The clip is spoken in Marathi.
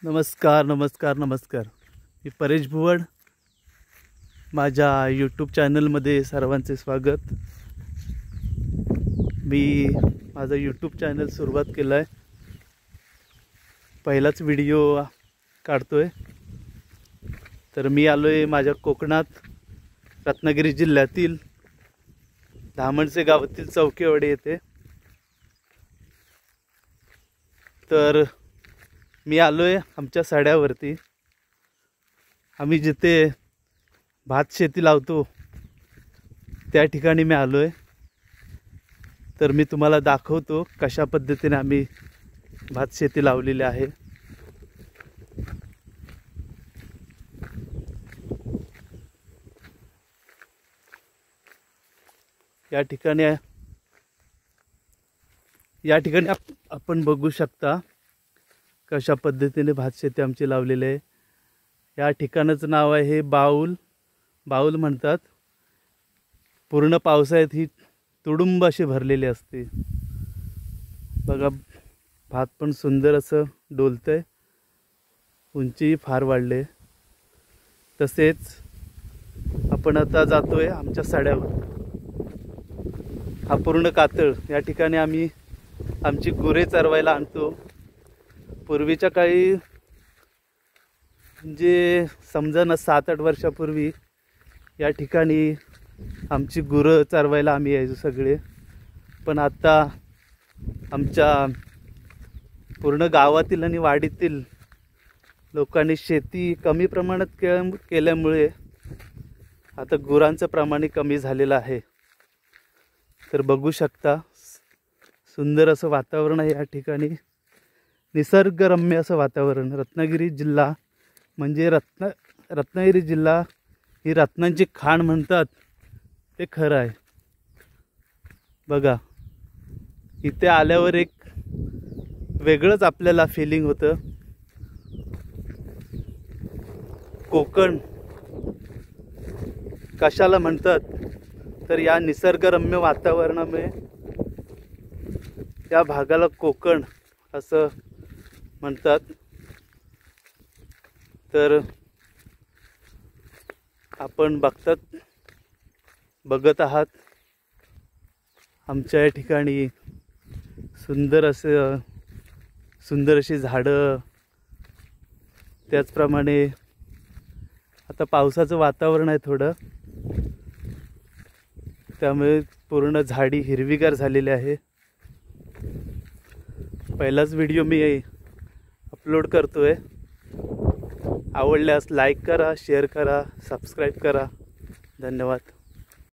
नमस्कार नमस्कार नमस्कार. मी परेश भुवड. माझ्या यूट्यूब चॅनलमध्ये सर्वांचे स्वागत. मी माझा यूट्यूब चॅनल सुरुवात केला आहे. पहिलाच व्हिडिओ काढतो आहे. तर मी आलो आहे माझ्या कोकणात रत्नागिरी जिल्ह्यातील धामणसे गावातील चौकेवाडी येथे. तर मी आलो आहे आमच्या सड्यावरती. आम्ही जिथे भात शेती लावतो त्या ठिकाणी मी आलो आहे. तर मी तुम्हाला दाखवतो कशा पद्धतीने आम्ही भात शेती लावलेली आहे. या ठिकाणी आपण बघू शकता कशा पद्धतीने भात शेती आमची लावलेली आहे. या ठिकाणाचं नाव आहे हे बाऊल म्हणतात. पूर्ण पावसाळ्यात ही तुडुंब अशी भरलेली असते. बघा, भात पण सुंदर असं डोलतंय. उंची फार वाढले. तसेच आपण आता जातोय आमच्या सड्यावर. हा पूर्ण कातळ. या ठिकाणी आम्ही आमची गुरे चरवायला आणतो. पूर्वीच्या काळी म्हणजे समजा ना 7-8 वर्षापूर्वी या ठिकाणी आमची गुरं चरवायला आम्ही यायचो सगळे. पण आता आमच्या पूर्ण गावातील आणि वाडीतील लोकांनी शेती कमी प्रमाणात केल्यामुळे आता गुरांचं प्रमाण कमी झालेलं आहे. तर बघू शकता सुंदर असं वातावरण आहे या ठिकाणी. निसर्गरम्य असं वातावरण. रत्नागिरी जिल्हा म्हणजे रत्नागिरी जिल्हा ही रत्नांची खाण म्हणतात ते खरं आहे. बघा, इथे आल्यावर एक वेगळंच आपल्याला फिलिंग होतं. कोकण कशाला म्हणतात तर या निसर्गरम्य वातावरणामुळे या भागाला कोकण असं म्हणतात. तर आपण बघत आहात आमच्या या ठिकाणी सुंदर अशी झाडं. त्याचप्रमाणे आता पावसाचं वातावरण आहे थोडं, त्यामुळे पूर्ण झाडी हिरवीगार झालेली आहे. पहिलाच व्हिडिओ मी अपलोड करतोय. आवडल्यास लाईक करा, शेअर करा, सबस्क्राईब करा. धन्यवाद.